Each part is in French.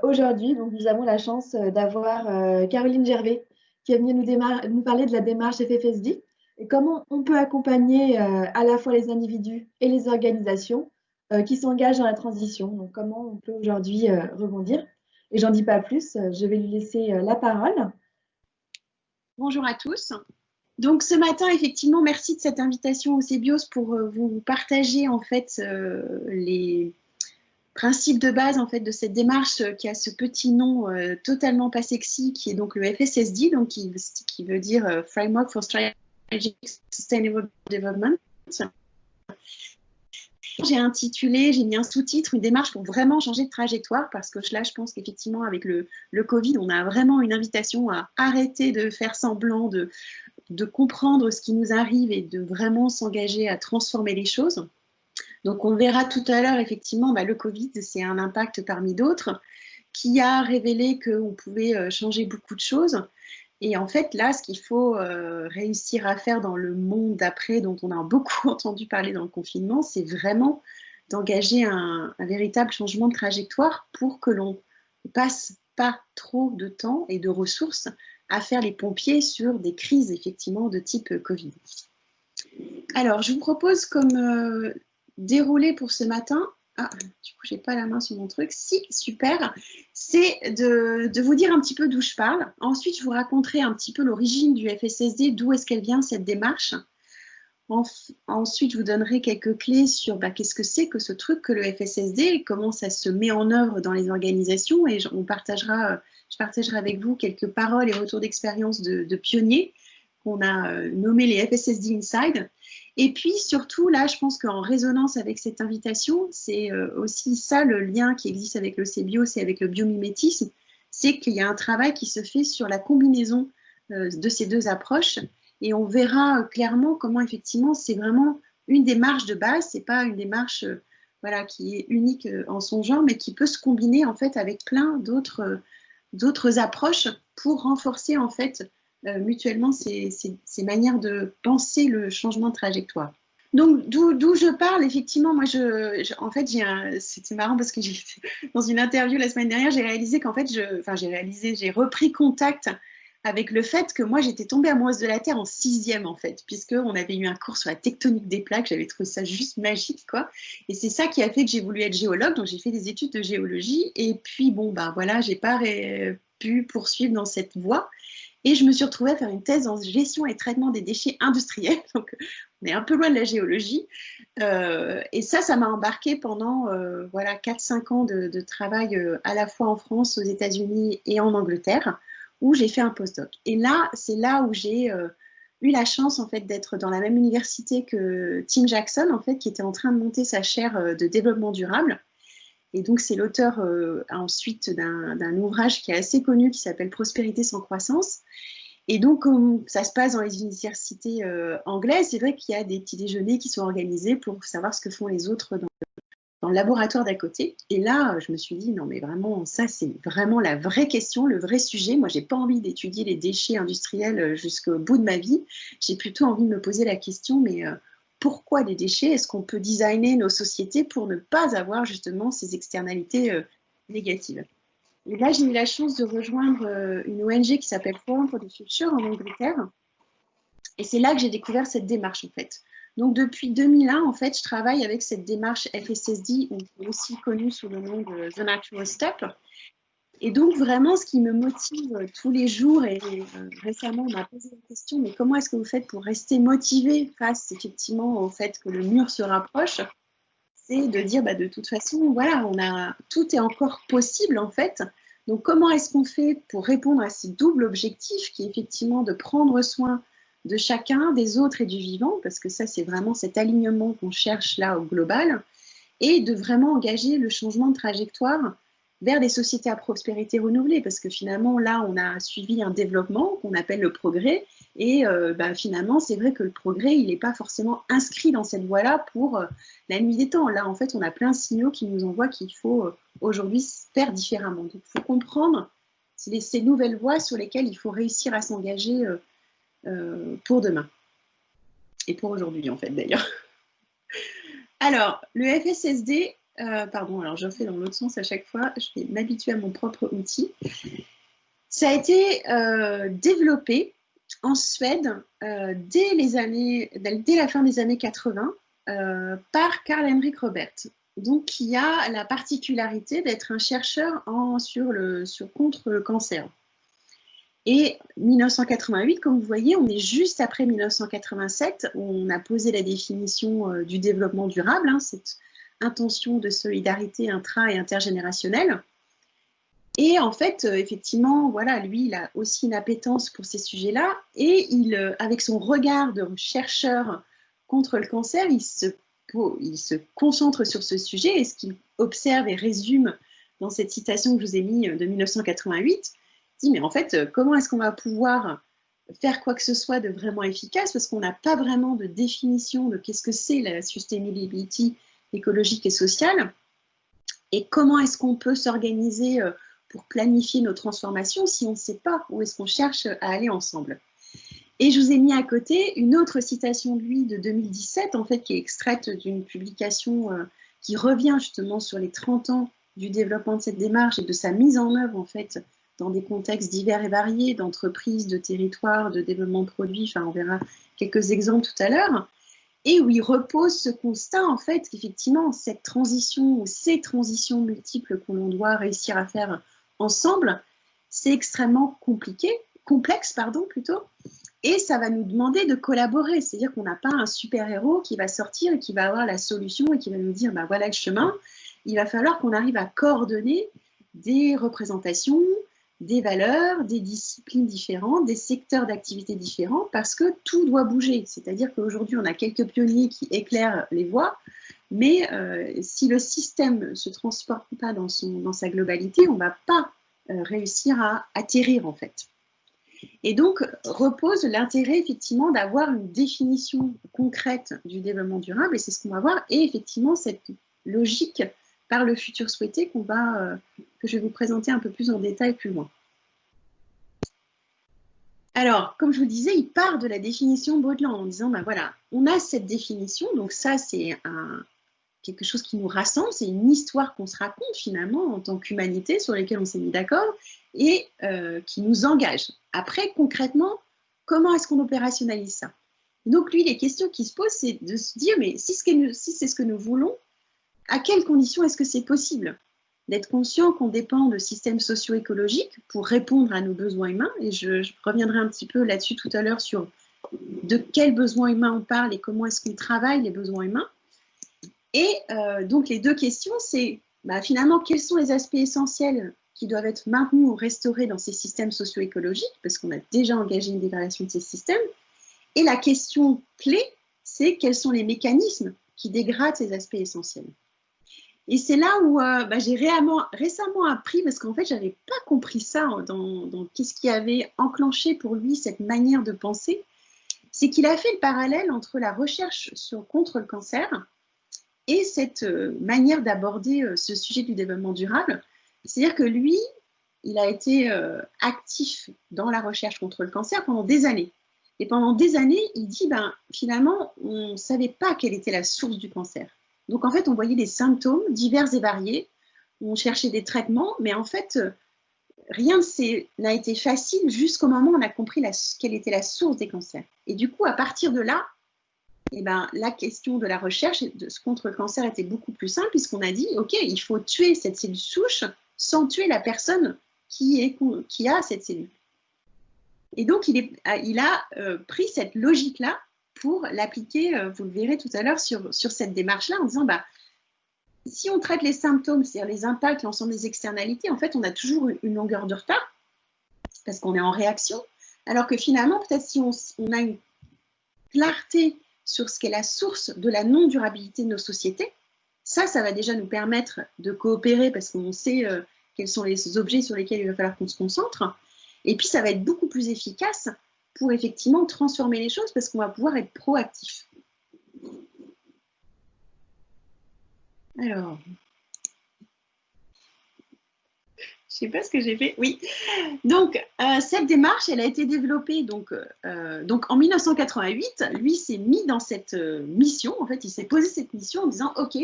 Aujourd'hui, donc, nous avons la chance d'avoir Caroline Gervais qui est venue nous parler de la démarche FFSD et comment on peut accompagner à la fois les individus et les organisations qui s'engagent dans la transition. Donc, comment on peut aujourd'hui rebondir. Et j'en dis pas plus, je vais lui laisser la parole. Bonjour à tous. Donc ce matin, effectivement, merci de cette invitation au CBIOS pour vous partager en fait les principes de base en fait de cette démarche qui a ce petit nom totalement pas sexy, qui est donc le FSSD, donc qui veut dire Framework for Strategic Sustainable Development. J'ai mis un sous-titre, une démarche pour vraiment changer de trajectoire, parce que là, je pense qu'effectivement, avec le Covid, on a vraiment une invitation à arrêter de faire semblant de comprendre ce qui nous arrive et de vraiment s'engager à transformer les choses. Donc, on verra tout à l'heure, effectivement, le Covid, c'est un impact parmi d'autres qui a révélé qu'on pouvait changer beaucoup de choses. Et en fait, là, ce qu'il faut réussir à faire dans le monde d'après, dont on a beaucoup entendu parler dans le confinement, c'est vraiment d'engager un véritable changement de trajectoire pour que l'on ne passe pas trop de temps et de ressources à faire les pompiers sur des crises, effectivement, de type Covid. Alors, je vous propose comme déroulé pour ce matin. Ah, du coup, j'ai pas la main sur mon truc. Si, super. C'est de vous dire un petit peu d'où je parle. Ensuite, je vous raconterai un petit peu l'origine du FSSD, d'où est-ce qu'elle vient, cette démarche. Ensuite, je vous donnerai quelques clés sur qu'est-ce que c'est que ce truc que le FSSD, et comment ça se met en œuvre dans les organisations. Et je partagerai avec vous quelques paroles et retours d'expérience de pionniers qu'on a nommés les FSSD Inside. Et puis surtout, là, je pense qu'en résonance avec cette invitation, c'est aussi ça le lien qui existe avec le CBIOS et avec le biomimétisme, c'est qu'il y a un travail qui se fait sur la combinaison de ces deux approches. Et on verra clairement comment, effectivement, c'est vraiment une démarche de base, c'est pas une démarche qui est unique en son genre, mais qui peut se combiner en fait avec plein d'autres approches pour renforcer en fait mutuellement ces manières de penser le changement de trajectoire. Donc, d'où je parle, effectivement, moi, en fait, c'était marrant parce que dans une interview la semaine dernière, j'ai réalisé qu'en fait, j'ai repris contact avec le fait que moi, j'étais tombée amoureuse de la Terre en 6e, en fait, puisqu'on avait eu un cours sur la tectonique des plaques, j'avais trouvé ça juste magique, quoi. Et c'est ça qui a fait que j'ai voulu être géologue, donc j'ai fait des études de géologie, et puis, bon, voilà, j'ai pas pu poursuivre dans cette voie. Et je me suis retrouvée à faire une thèse en gestion et traitement des déchets industriels. Donc, on est un peu loin de la géologie. Et ça m'a embarquée pendant 4-5 ans de travail à la fois en France, aux États-Unis et en Angleterre, où j'ai fait un postdoc. Et là, c'est là où j'ai eu la chance en fait, d'être dans la même université que Tim Jackson, en fait, qui était en train de monter sa chaire de développement durable. Et donc, c'est l'auteur ensuite d'un ouvrage qui est assez connu qui s'appelle Prospérité sans croissance. Et donc, comme ça se passe dans les universités anglaises, c'est vrai qu'il y a des petits déjeuners qui sont organisés pour savoir ce que font les autres dans le laboratoire d'à côté. Et là, je me suis dit, non, mais vraiment, ça, c'est vraiment la vraie question, le vrai sujet. Moi, j'ai pas envie d'étudier les déchets industriels jusqu'au bout de ma vie. J'ai plutôt envie de me poser la question, mais pourquoi des déchets? Est-ce qu'on peut designer nos sociétés pour ne pas avoir justement ces externalités négatives? Et là, j'ai eu la chance de rejoindre une ONG qui s'appelle Forum for the Future en Angleterre. Et c'est là que j'ai découvert cette démarche, en fait. Donc, depuis 2001, en fait, je travaille avec cette démarche FSSD, aussi connue sous le nom de The Natural Step. Et donc, vraiment, ce qui me motive tous les jours, et récemment, on m'a posé la question, mais comment est-ce que vous faites pour rester motivé face, effectivement, au fait que le mur se rapproche? C'est de dire, de toute façon, voilà, tout est encore possible, en fait. Donc, comment est-ce qu'on fait pour répondre à ce double objectif, qui est effectivement de prendre soin de chacun, des autres et du vivant, parce que ça, c'est vraiment cet alignement qu'on cherche là au global, et de vraiment engager le changement de trajectoire vers des sociétés à prospérité renouvelée, parce que finalement, là, on a suivi un développement qu'on appelle le progrès, et finalement, c'est vrai que le progrès, il n'est pas forcément inscrit dans cette voie-là pour la nuit des temps. Là, en fait, on a plein de signaux qui nous envoient qu'il faut aujourd'hui faire différemment. Donc, il faut comprendre ces nouvelles voies sur lesquelles il faut réussir à s'engager pour demain. Et pour aujourd'hui, en fait, d'ailleurs. Alors, le FSSD, pardon, alors je fais dans l'autre sens à chaque fois, je vais m'habituer à mon propre outil. Ça a été développé en Suède dès la fin des années 80 par Karl-Henrik Robert, donc qui a la particularité d'être un chercheur contre le cancer. Et 1988, comme vous voyez, on est juste après 1987, où on a posé la définition du développement durable, hein, cette intention de solidarité intra- et intergénérationnelle. Et en fait, effectivement, voilà, lui, il a aussi une appétence pour ces sujets-là. Et avec son regard de chercheur contre le cancer, il se concentre sur ce sujet. Et ce qu'il observe et résume dans cette citation que je vous ai mise de 1988, il dit, mais en fait, comment est-ce qu'on va pouvoir faire quoi que ce soit de vraiment efficace, parce qu'on n'a pas vraiment de définition de qu'est-ce que c'est la sustainability écologique et sociale, et comment est-ce qu'on peut s'organiser pour planifier nos transformations si on ne sait pas où est-ce qu'on cherche à aller ensemble. Et je vous ai mis à côté une autre citation de lui de 2017, en fait, qui est extraite d'une publication qui revient justement sur les 30 ans du développement de cette démarche et de sa mise en œuvre, en fait, dans des contextes divers et variés, d'entreprises, de territoires, de développement de produits, enfin, on verra quelques exemples tout à l'heure, et où il repose ce constat, en fait, qu'effectivement, cette transition, ou ces transitions multiples que l'on doit réussir à faire ensemble, c'est extrêmement complexe, plutôt, et ça va nous demander de collaborer, c'est-à-dire qu'on n'a pas un super-héros qui va sortir et qui va avoir la solution et qui va nous dire, bah, voilà le chemin. Il va falloir qu'on arrive à coordonner des représentations, des valeurs, des disciplines différentes, des secteurs d'activité différents, parce que tout doit bouger. C'est-à-dire qu'aujourd'hui, on a quelques pionniers qui éclairent les voies, mais si le système ne se transforme pas dans sa globalité, on ne va pas réussir à atterrir, en fait. Et donc, repose l'intérêt, effectivement, d'avoir une définition concrète du développement durable, et c'est ce qu'on va voir, et effectivement, cette logique par le futur souhaité que je vais vous présenter un peu plus en détail plus loin. Alors, comme je vous disais, il part de la définition Baudelaire en disant, ben voilà, on a cette définition, donc ça, c'est quelque chose qui nous rassemble, c'est une histoire qu'on se raconte finalement en tant qu'humanité sur laquelle on s'est mis d'accord et qui nous engage. Après, concrètement, comment est-ce qu'on opérationnalise ça? Donc lui, les questions qui se posent, c'est de se dire, mais si c'est ce que nous voulons, à quelles conditions est-ce que c'est possible? D'être conscient qu'on dépend de systèmes socio-écologiques pour répondre à nos besoins humains, et je reviendrai un petit peu là-dessus tout à l'heure sur de quels besoins humains on parle et comment est-ce qu'on travaille les besoins humains. Et donc les deux questions, c'est finalement quels sont les aspects essentiels qui doivent être maintenus ou restaurés dans ces systèmes socio-écologiques, parce qu'on a déjà engagé une dégradation de ces systèmes. Et la question clé, c'est quels sont les mécanismes qui dégradent ces aspects essentiels. Et c'est là où j'ai récemment appris, parce qu'en fait, je n'avais pas compris ça dans qu'est-ce qui avait enclenché pour lui cette manière de penser, c'est qu'il a fait le parallèle entre la recherche contre le cancer et cette manière d'aborder ce sujet du développement durable. C'est-à-dire que lui, il a été actif dans la recherche contre le cancer pendant des années. Et pendant des années, il dit, finalement, on ne savait pas quelle était la source du cancer. Donc, en fait, on voyait des symptômes divers et variés. On cherchait des traitements, mais en fait, rien n'a été facile jusqu'au moment où on a compris quelle était la source des cancers. Et du coup, à partir de là, la question de la recherche contre le cancer était beaucoup plus simple, puisqu'on a dit, OK, il faut tuer cette cellule souche sans tuer la personne qui a cette cellule. Et donc, il a pris cette logique-là pour l'appliquer, vous le verrez tout à l'heure, sur cette démarche-là, en disant, si on traite les symptômes, c'est-à-dire les impacts, l'ensemble des externalités, en fait, on a toujours une longueur de retard, parce qu'on est en réaction, alors que finalement, peut-être si on a une clarté sur ce qu'est la source de la non-durabilité de nos sociétés, ça va déjà nous permettre de coopérer, parce qu'on sait quels sont les objets sur lesquels il va falloir qu'on se concentre, et puis ça va être beaucoup plus efficace pour effectivement transformer les choses, parce qu'on va pouvoir être proactif. Alors, Je sais pas ce que j'ai fait. Oui. Donc, cette démarche, elle a été développée donc en 1988. Lui s'est mis dans cette mission. En fait, il s'est posé cette mission en disant, OK,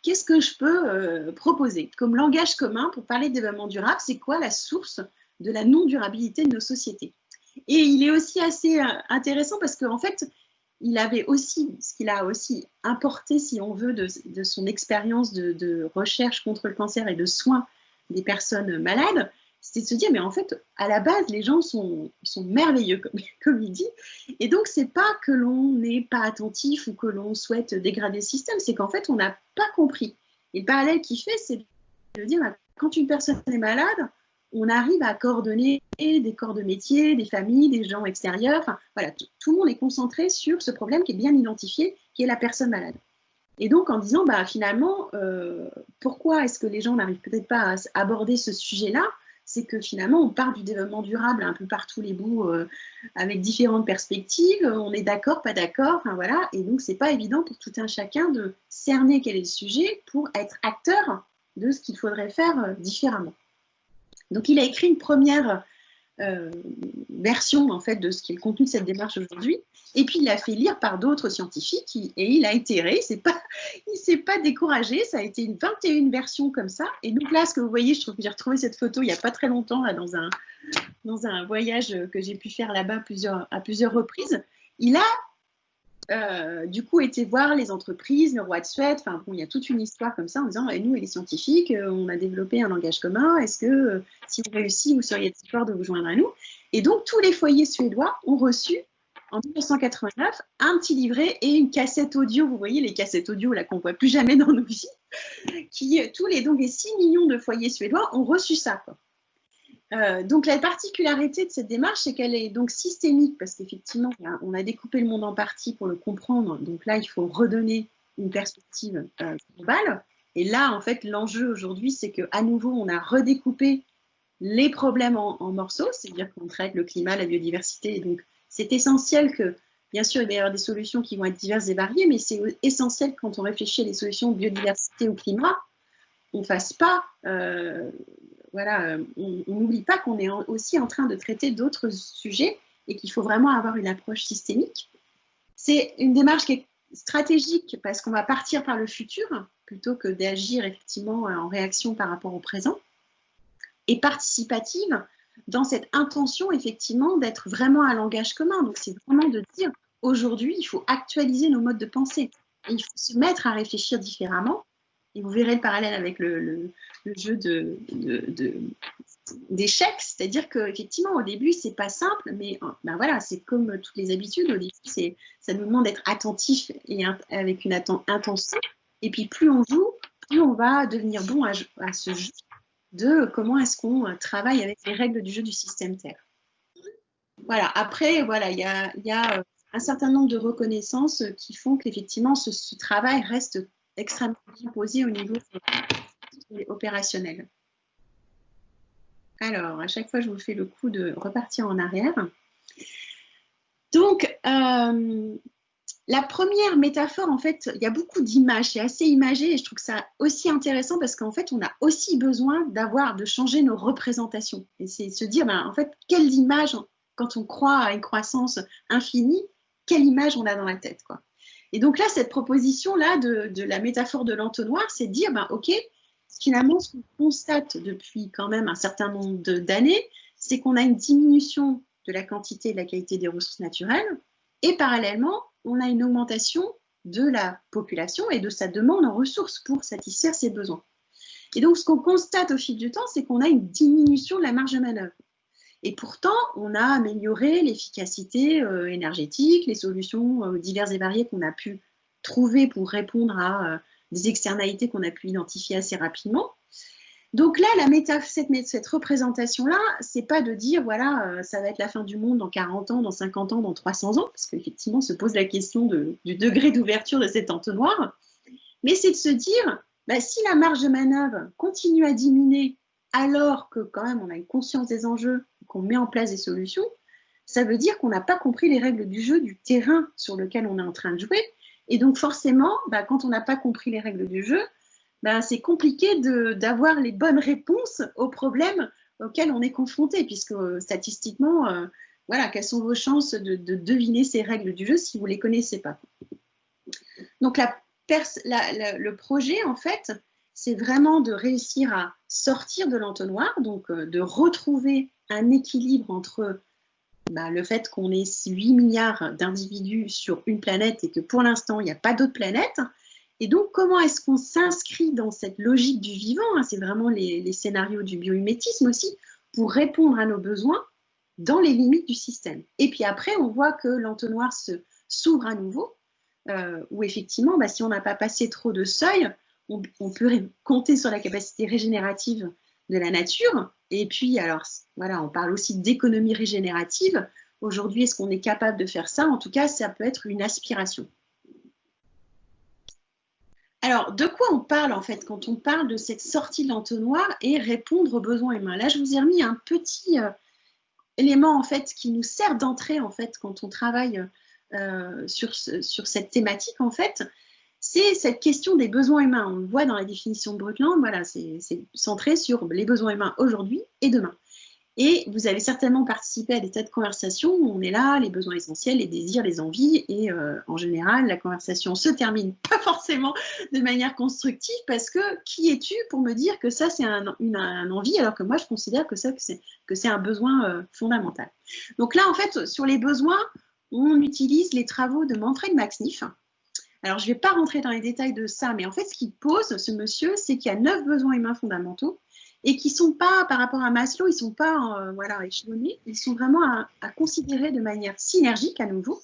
qu'est-ce que je peux proposer comme langage commun pour parler de développement durable? C'est quoi la source de la non-durabilité de nos sociétés? Et il est aussi assez intéressant parce qu'en fait, il avait aussi, ce qu'il a aussi importé, si on veut, de son expérience de recherche contre le cancer et de soins des personnes malades, c'est de se dire, mais en fait, à la base, les gens sont merveilleux, comme il dit. Et donc, c'est pas que l'on n'est pas attentif ou que l'on souhaite dégrader le système, c'est qu'en fait, on n'a pas compris. Et le parallèle qu'il fait, c'est de dire, quand une personne est malade, on arrive à coordonner des corps de métier, des familles, des gens extérieurs. Enfin, voilà, tout le monde est concentré sur ce problème qui est bien identifié, qui est la personne malade. Et donc, en disant, finalement, pourquoi est-ce que les gens n'arrivent peut-être pas à aborder ce sujet-là? C'est que finalement, on part du développement durable un peu par tous les bouts, avec différentes perspectives. On est d'accord, pas d'accord, enfin voilà. Et donc, c'est pas évident pour tout un chacun de cerner quel est le sujet pour être acteur de ce qu'il faudrait faire différemment. Donc, il a écrit une première version en fait de ce qui est le contenu de cette démarche aujourd'hui, et puis il l'a fait lire par d'autres scientifiques et il a itéré, il s'est pas découragé, ça a été une 21 versions comme ça. Et donc là, ce que vous voyez, je trouve que j'ai retrouvé cette photo il n'y a pas très longtemps là, dans un voyage que j'ai pu faire là-bas à plusieurs reprises. Il a du coup, été voir les entreprises, le roi de Suède, enfin bon, il y a toute une histoire comme ça en disant, et nous et les scientifiques, on a développé un langage commun, est-ce que si vous réussissez, vous seriez d'accord de vous joindre à nous? Et donc, tous les foyers suédois ont reçu, en 1989, un petit livret et une cassette audio, vous voyez les cassettes audio là qu'on ne voit plus jamais dans nos vies, donc les 6 millions de foyers suédois ont reçu ça, quoi. Donc la particularité de cette démarche, c'est qu'elle est donc systémique, parce qu'effectivement, on a découpé le monde en parties pour le comprendre. Donc là, il faut redonner une perspective globale. Et là, en fait, l'enjeu aujourd'hui, c'est qu'à nouveau, on a redécoupé les problèmes en morceaux, c'est-à-dire qu'on traite le climat, la biodiversité. Et donc, c'est essentiel que, bien sûr, il va y avoir des solutions qui vont être diverses et variées, mais c'est essentiel quand on réfléchit à des solutions de biodiversité ou climat, on ne fasse pas... voilà, on n'oublie pas qu'on est aussi en train de traiter d'autres sujets et qu'il faut vraiment avoir une approche systémique. C'est une démarche qui est stratégique parce qu'on va partir par le futur plutôt que d'agir effectivement en réaction par rapport au présent, et participative dans cette intention effectivement d'être vraiment un langage commun. Donc c'est vraiment de dire aujourd'hui il faut actualiser nos modes de pensée et il faut se mettre à réfléchir différemment. Et vous verrez le parallèle avec le jeu d'échecs, c'est-à-dire qu'effectivement, au début, c'est pas simple, mais voilà, c'est comme toutes les habitudes. Au début, ça nous demande d'être attentif et avec une intention. Et puis, plus on joue, plus on va devenir bon à ce jeu de comment est-ce qu'on travaille avec les règles du jeu du système Terre. Voilà. Après, voilà, il y a un certain nombre de reconnaissances qui font qu'effectivement, ce travail reste extrêmement bien posé au niveau opérationnel. Alors, à chaque fois, je vous fais le coup de repartir en arrière. Donc, la première métaphore, en fait, il y a beaucoup d'images, c'est assez imagé et je trouve que ça aussi intéressant parce qu'en fait, on a aussi besoin de changer nos représentations. Et c'est se dire, en fait, quelle image, quand on croit à une croissance infinie, quelle image on a dans la tête, quoi. Et donc là, cette proposition-là de la métaphore de l'entonnoir, c'est de dire, OK, finalement, ce qu'on constate depuis quand même un certain nombre d'années, c'est qu'on a une diminution de la quantité et de la qualité des ressources naturelles, et parallèlement, on a une augmentation de la population et de sa demande en ressources pour satisfaire ses besoins. Et donc, ce qu'on constate au fil du temps, c'est qu'on a une diminution de la marge de manœuvre. Et pourtant, on a amélioré l'efficacité énergétique, les solutions diverses et variées qu'on a pu trouver pour répondre à des externalités qu'on a pu identifier assez rapidement. Donc là, cette représentation-là, c'est pas de dire, voilà, ça va être la fin du monde dans 40 ans, dans 50 ans, dans 300 ans, parce qu'effectivement, se pose la question du degré d'ouverture de cet entonnoir, mais c'est de se dire, si la marge de manœuvre continue à diminuer alors que quand même on a une conscience des enjeux, qu'on met en place des solutions, ça veut dire qu'on n'a pas compris les règles du jeu, du terrain sur lequel on est en train de jouer. Et donc forcément, quand on n'a pas compris les règles du jeu, ben, c'est compliqué d'avoir les bonnes réponses aux problèmes auxquels on est confronté, puisque statistiquement, voilà, quelles sont vos chances de deviner ces règles du jeu si vous ne les connaissez pas. Donc le projet, en fait, c'est vraiment de réussir à sortir de l'entonnoir, donc de retrouver un équilibre entre le fait qu'on ait 8 milliards d'individus sur une planète et que pour l'instant, il n'y a pas d'autres planètes. Et donc, comment est-ce qu'on s'inscrit dans cette logique du vivant, hein, c'est vraiment les scénarios du biomimétisme aussi, pour répondre à nos besoins dans les limites du système. Et puis après, on voit que l'entonnoir s'ouvre à nouveau, où effectivement, si on n'a pas passé trop de seuil, on peut compter sur la capacité régénérative de la nature. Et puis, alors, voilà, on parle aussi d'économie régénérative. Aujourd'hui, est-ce qu'on est capable de faire ça? En tout cas, ça peut être une aspiration. Alors, de quoi on parle en fait quand on parle de cette sortie de l'entonnoir et répondre aux besoins humains? Là, je vous ai remis un petit élément en fait qui nous sert d'entrée en fait quand on travaille sur cette thématique en fait. C'est cette question des besoins humains. On le voit dans la définition de Brundtland, voilà, c'est centré sur les besoins humains aujourd'hui et demain. Et vous avez certainement participé à des tas de conversations où on est là, les besoins essentiels, les désirs, les envies, et en général, la conversation se termine pas forcément de manière constructive parce que qui es-tu pour me dire que ça c'est une envie alors que moi je considère que c'est un besoin fondamental. Donc là en fait sur les besoins, on utilise les travaux de Manfred Max Neef. Alors, je ne vais pas rentrer dans les détails de ça, mais en fait, ce qu'il pose, ce monsieur, c'est qu'il y a 9 besoins humains fondamentaux et qui ne sont pas, par rapport à Maslow, ils ne sont pas voilà, échelonnés, ils sont vraiment à considérer de manière synergique à nouveau.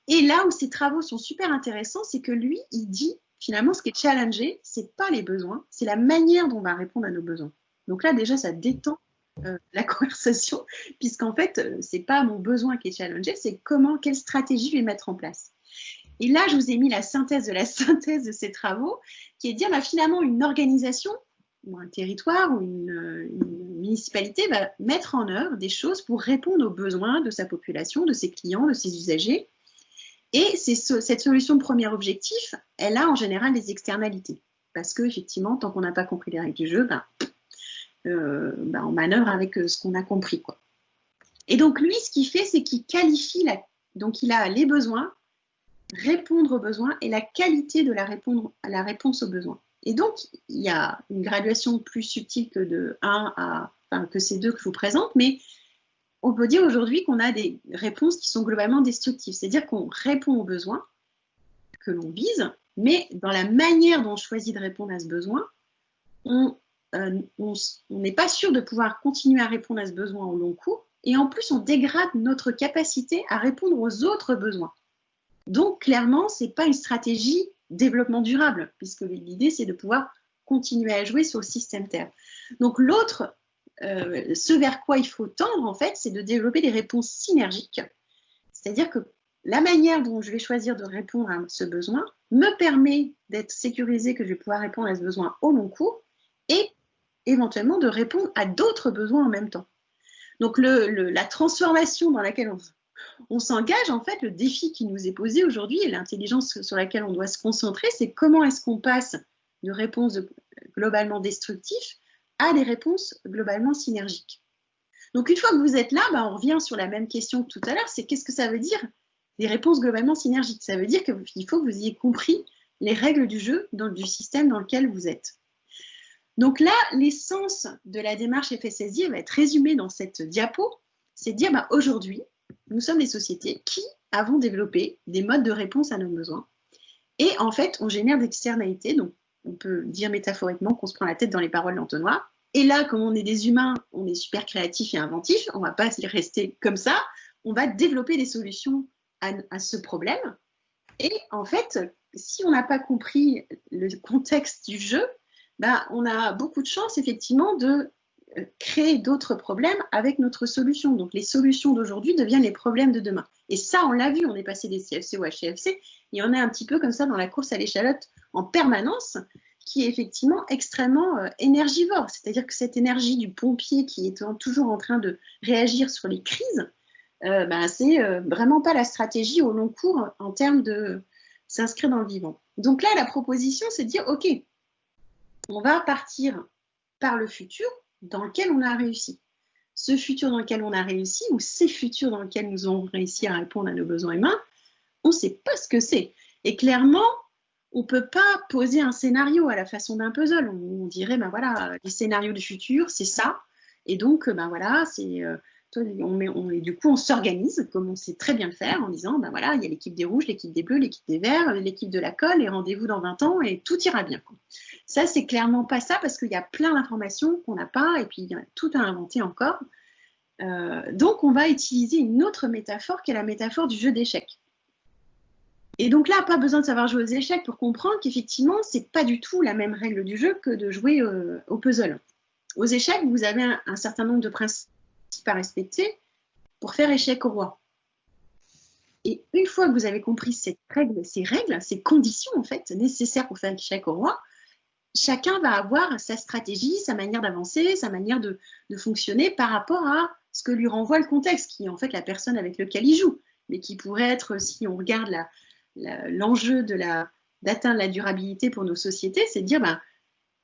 Et là où ses travaux sont super intéressants, c'est que lui, il dit, finalement, ce qui est challengé, ce n'est pas les besoins, c'est la manière dont on va répondre à nos besoins. Donc là, déjà, ça détend la conversation, puisqu'en fait, ce n'est pas mon besoin qui est challengé, c'est quelle stratégie je vais mettre en place. Et là, je vous ai mis la synthèse de ces travaux, qui est de dire finalement une organisation, ou un territoire, ou une municipalité va mettre en œuvre des choses pour répondre aux besoins de sa population, de ses clients, de ses usagers. Et cette solution de premier objectif, elle a en général des externalités. Parce qu'effectivement, tant qu'on n'a pas compris les règles du jeu, on manœuvre avec ce qu'on a compris, quoi. Et donc lui, ce qu'il fait, c'est qu'il qualifie, donc il a les besoins, répondre aux besoins et la qualité de la réponse aux besoins. Et donc, il y a une graduation plus subtile que de 1 que ces deux que je vous présente, mais on peut dire aujourd'hui qu'on a des réponses qui sont globalement destructives. C'est-à-dire qu'on répond aux besoins que l'on vise, mais dans la manière dont on choisit de répondre à ce besoin, on n'est pas sûr de pouvoir continuer à répondre à ce besoin au long cours, et en plus, on dégrade notre capacité à répondre aux autres besoins. Donc, clairement, ce n'est pas une stratégie développement durable, puisque l'idée, c'est de pouvoir continuer à jouer sur le système Terre. Donc, l'autre, ce vers quoi il faut tendre, en fait, c'est de développer des réponses synergiques. C'est-à-dire que la manière dont je vais choisir de répondre à ce besoin me permet d'être sécurisé que je vais pouvoir répondre à ce besoin au long cours et éventuellement de répondre à d'autres besoins en même temps. Donc, la transformation dans laquelle on s'engage, en fait, le défi qui nous est posé aujourd'hui et l'intelligence sur laquelle on doit se concentrer, c'est comment est-ce qu'on passe de réponses globalement destructives à des réponses globalement synergiques. Donc, une fois que vous êtes là, on revient sur la même question que tout à l'heure, c'est qu'est-ce que ça veut dire des réponses globalement synergiques? Ça veut dire qu'il faut que vous ayez compris les règles du jeu, du système dans lequel vous êtes. Donc là, l'essence de la démarche FSSI va être résumée dans cette diapo, c'est de dire aujourd'hui, nous sommes les sociétés qui avons développé des modes de réponse à nos besoins. Et en fait, on génère des externalités. Donc, on peut dire métaphoriquement qu'on se prend la tête dans les parois de l'entonnoir. Et là, comme on est des humains, on est super créatifs et inventifs. On ne va pas y rester comme ça. On va développer des solutions à ce problème. Et en fait, si on n'a pas compris le contexte du jeu, on a beaucoup de chance, effectivement, de créer d'autres problèmes avec notre solution. Donc, les solutions d'aujourd'hui deviennent les problèmes de demain. Et ça, on l'a vu, on est passé des CFC au HCFC. Il y en a un petit peu comme ça dans la course à l'échalote en permanence, qui est effectivement extrêmement énergivore. C'est-à-dire que cette énergie du pompier qui est toujours en train de réagir sur les crises, c'est vraiment pas la stratégie au long cours en termes de s'inscrire dans le vivant. Donc là, la proposition, c'est de dire, OK, on va partir par le futur dans lequel on a réussi. Ce futur dans lequel on a réussi, ou ces futurs dans lesquels nous avons réussi à répondre à nos besoins humains, on ne sait pas ce que c'est. Et clairement, on ne peut pas poser un scénario à la façon d'un puzzle. On dirait, ben voilà, les scénarios du futur, c'est ça. Et donc, ben voilà, c'est... et du coup, on s'organise, comme on sait très bien le faire, en disant, ben voilà, il y a l'équipe des rouges, l'équipe des bleus, l'équipe des verts, l'équipe de la colle, et rendez-vous dans 20 ans, et tout ira bien. Ça, c'est clairement pas ça, parce qu'il y a plein d'informations qu'on n'a pas, et puis il y a tout à inventer encore. Donc, on va utiliser une autre métaphore, qui est la métaphore du jeu d'échecs. Et donc là, pas besoin de savoir jouer aux échecs pour comprendre qu'effectivement, c'est pas du tout la même règle du jeu que de jouer au puzzle. Aux échecs, vous avez un certain nombre de principes à respecter pour faire échec au roi. Et une fois que vous avez compris ces règles, ces conditions en fait nécessaires pour faire échec au roi, chacun va avoir sa stratégie, sa manière d'avancer, sa manière de fonctionner par rapport à ce que lui renvoie le contexte, qui est en fait la personne avec laquelle il joue, mais qui pourrait être, si on regarde l'enjeu d'atteindre la durabilité pour nos sociétés, c'est de dire, ben,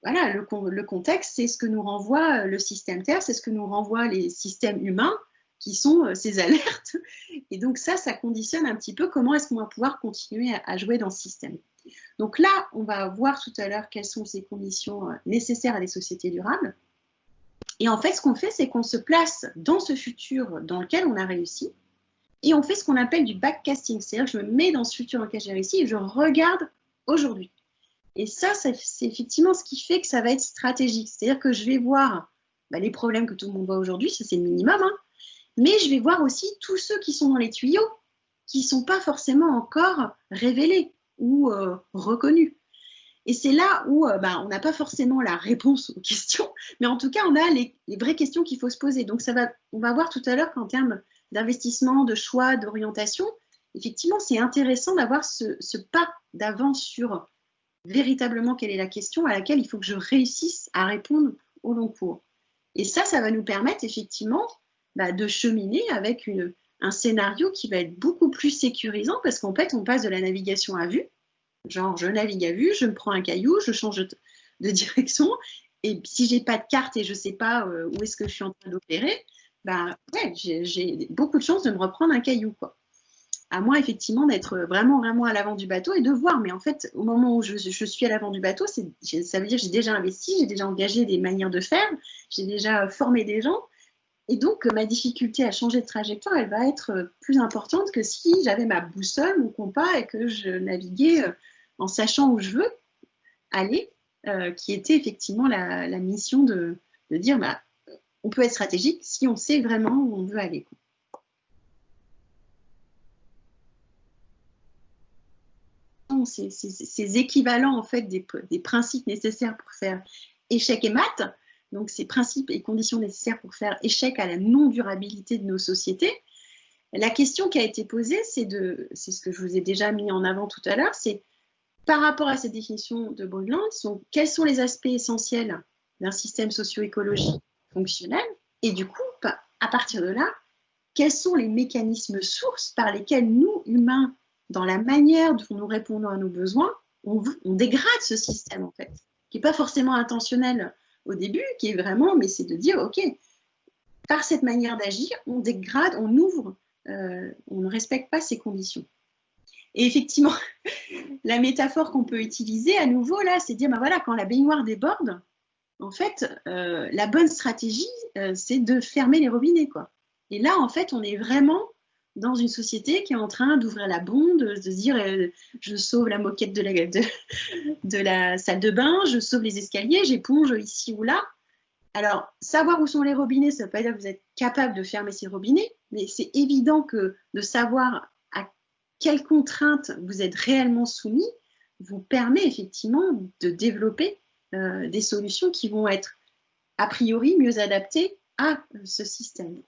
voilà, le contexte, c'est ce que nous renvoie le système Terre, c'est ce que nous renvoient les systèmes humains, qui sont ces alertes. Et donc ça conditionne un petit peu comment est-ce qu'on va pouvoir continuer à jouer dans ce système. Donc là, on va voir tout à l'heure quelles sont ces conditions nécessaires à des sociétés durables. Et en fait, ce qu'on fait, c'est qu'on se place dans ce futur dans lequel on a réussi, et on fait ce qu'on appelle du backcasting, c'est-à-dire que je me mets dans ce futur dans lequel j'ai réussi et je regarde aujourd'hui. Et ça, c'est effectivement ce qui fait que ça va être stratégique. C'est-à-dire que je vais voir les problèmes que tout le monde voit aujourd'hui, ça c'est le minimum, hein, mais je vais voir aussi tous ceux qui sont dans les tuyaux, qui ne sont pas forcément encore révélés ou reconnus. Et c'est là où on n'a pas forcément la réponse aux questions, mais en tout cas, on a les vraies questions qu'il faut se poser. Donc, on va voir tout à l'heure qu'en termes d'investissement, de choix, d'orientation, effectivement, c'est intéressant d'avoir ce pas d'avance sur véritablement quelle est la question à laquelle il faut que je réussisse à répondre au long cours. Et ça va nous permettre effectivement de cheminer avec un scénario qui va être beaucoup plus sécurisant, parce qu'en fait, on passe de la navigation à vue, genre je navigue à vue, je me prends un caillou, je change de direction, et si j'ai pas de carte et je sais pas où est-ce que je suis en train d'opérer, j'ai beaucoup de chances de me reprendre un caillou, quoi. À moins effectivement d'être vraiment, vraiment à l'avant du bateau et de voir. Mais en fait, au moment où je suis à l'avant du bateau, ça veut dire que j'ai déjà investi, j'ai déjà engagé des manières de faire, j'ai déjà formé des gens. Et donc, ma difficulté à changer de trajectoire, elle va être plus importante que si j'avais ma boussole, mon compas, et que je naviguais en sachant où je veux aller, qui était effectivement la mission de dire, on peut être stratégique si on sait vraiment où on veut aller, quoi. Ces équivalents en fait des principes nécessaires pour faire échec et maths, donc ces principes et conditions nécessaires pour faire échec à la non-durabilité de nos sociétés. La question qui a été posée, c'est ce que je vous ai déjà mis en avant tout à l'heure, c'est par rapport à cette définition de Brundtland, quels sont les aspects essentiels d'un système socio-écologique fonctionnel, et du coup, à partir de là, quels sont les mécanismes sources par lesquels nous, humains, dans la manière dont nous répondons à nos besoins, on dégrade ce système, en fait, qui n'est pas forcément intentionnel au début, qui est vraiment, mais c'est de dire, OK, par cette manière d'agir, on dégrade, on ouvre, on ne respecte pas ces conditions. Et effectivement, la métaphore qu'on peut utiliser à nouveau, là, c'est de dire, voilà, quand la baignoire déborde, en fait, la bonne stratégie, c'est de fermer les robinets, quoi. Et là, en fait, on est vraiment dans une société qui est en train d'ouvrir la bonde, de se dire je sauve la moquette de la salle de bain, je sauve les escaliers, j'éponge ici ou là. Alors, savoir où sont les robinets, ça ne veut pas dire que vous êtes capable de fermer ces robinets, mais c'est évident que de savoir à quelles contraintes vous êtes réellement soumis vous permet effectivement de développer des solutions qui vont être a priori mieux adaptées à ce système.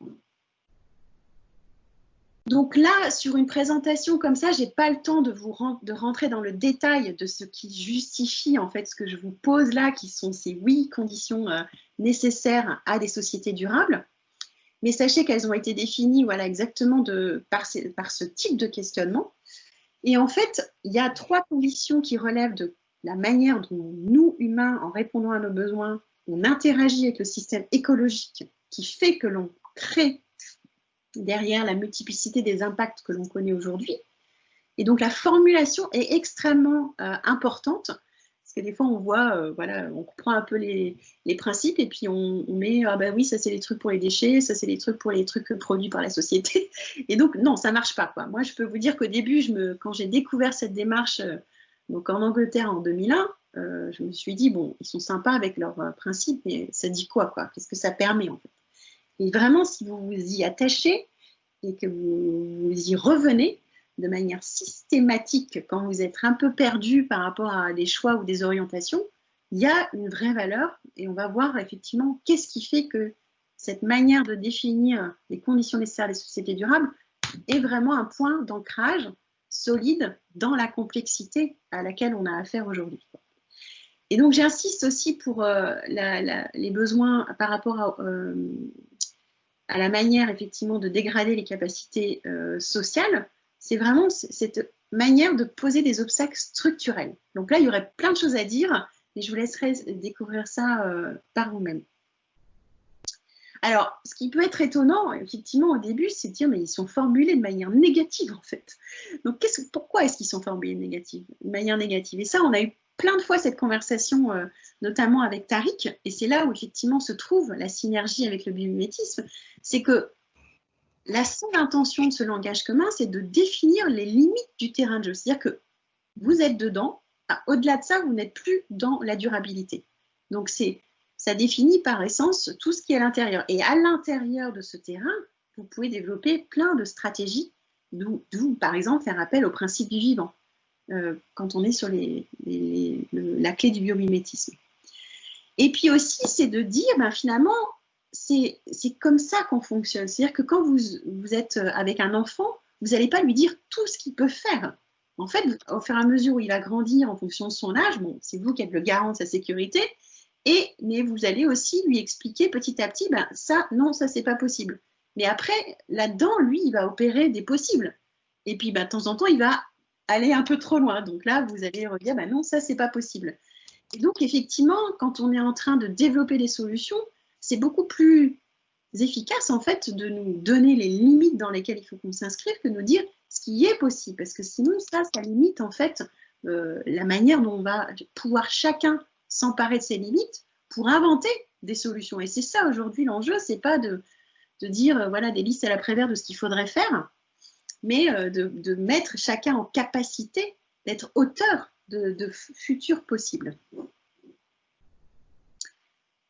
Donc là, sur une présentation comme ça, je n'ai pas le temps de rentrer dans le détail de ce qui justifie en fait ce que je vous pose là, qui sont ces 8 conditions nécessaires à des sociétés durables. Mais sachez qu'elles ont été définies exactement par ce type de questionnement. Et en fait, il y a 3 conditions qui relèvent de la manière dont nous, humains, en répondant à nos besoins, on interagit avec le système écologique qui fait que l'on crée derrière la multiplicité des impacts que l'on connaît aujourd'hui. Et donc la formulation est extrêmement importante, parce que des fois on voit, voilà, on comprend un peu les principes et puis on met, ah ben oui, ça c'est les trucs pour les déchets, ça c'est les trucs pour les trucs produits par la société. Et donc non, ça marche pas, quoi. Moi je peux vous dire qu'au début, quand j'ai découvert cette démarche donc en Angleterre en 2001, je me suis dit, bon, ils sont sympas avec leurs principes, mais ça dit quoi? Qu'est-ce que ça permet en fait? Et vraiment, si vous vous y attachez et que vous y revenez de manière systématique quand vous êtes un peu perdu par rapport à des choix ou des orientations, il y a une vraie valeur et on va voir effectivement qu'est-ce qui fait que cette manière de définir les conditions nécessaires des sociétés durables est vraiment un point d'ancrage solide dans la complexité à laquelle on a affaire aujourd'hui. Et donc j'insiste aussi pour les besoins par rapport à la manière effectivement de dégrader les capacités sociales, c'est vraiment cette manière de poser des obstacles structurels. Donc là, il y aurait plein de choses à dire, mais je vous laisserai découvrir ça par vous-même. Alors, ce qui peut être étonnant, effectivement, au début, c'est de dire, mais ils sont formulés de manière négative, en fait. Donc, pourquoi est-ce qu'ils sont formulés de manière négative? Et ça, on a eu plein de fois cette conversation, notamment avec Tariq, et c'est là où, effectivement, se trouve la synergie avec le biomimétisme, c'est que la seule intention de ce langage commun, c'est de définir les limites du terrain de jeu. C'est-à-dire que vous êtes dedans, au-delà de ça, vous n'êtes plus dans la durabilité. Donc, ça définit par essence tout ce qui est à l'intérieur. Et à l'intérieur de ce terrain, vous pouvez développer plein de stratégies, d'où par exemple, faire appel au principe du vivant, quand on est sur la clé du biomimétisme. Et puis aussi, c'est de dire, ben, finalement, c'est comme ça qu'on fonctionne. C'est-à-dire que quand vous êtes avec un enfant, vous n'allez pas lui dire tout ce qu'il peut faire. En fait, au fur et à mesure où il va grandir en fonction de son âge, bon, c'est vous qui êtes le garant de sa sécurité, mais vous allez aussi lui expliquer petit à petit, ben, ça, non, ça, c'est pas possible. Mais après, là-dedans, lui, il va opérer des possibles. Et puis, ben, de temps en temps, il va aller un peu trop loin. Donc là, vous allez redire, ben, non, ça, c'est pas possible. Et donc, effectivement, quand on est en train de développer des solutions, c'est beaucoup plus efficace, en fait, de nous donner les limites dans lesquelles il faut qu'on s'inscrive que de nous dire ce qui est possible. Parce que sinon, ça limite, en fait, la manière dont on va pouvoir chacun s'emparer de ses limites pour inventer des solutions. Et c'est ça, aujourd'hui, l'enjeu, c'est pas de dire, voilà, des listes à la Prévert de ce qu'il faudrait faire, mais de mettre chacun en capacité d'être auteur de futurs possibles.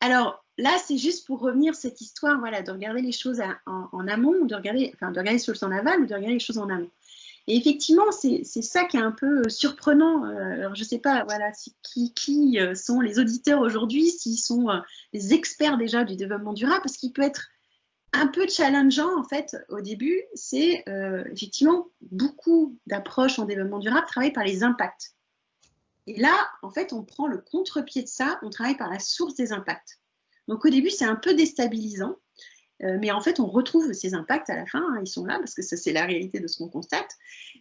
Alors là, c'est juste pour revenir cette histoire, voilà, de regarder les choses en amont, ou de regarder les choses en aval ou de regarder les choses en amont. Et effectivement, c'est ça qui est un peu surprenant. Alors, je ne sais pas, voilà, qui sont les auditeurs aujourd'hui, s'ils sont les experts déjà du développement durable, parce qu'il peut être un peu challengeant, en fait, au début. C'est effectivement beaucoup d'approches en développement durable travaillent par les impacts. Et là, en fait, on prend le contre-pied de ça, on travaille par la source des impacts. Donc, au début, c'est un peu déstabilisant. Mais en fait, on retrouve ces impacts à la fin, hein, ils sont là, parce que ça, c'est la réalité de ce qu'on constate.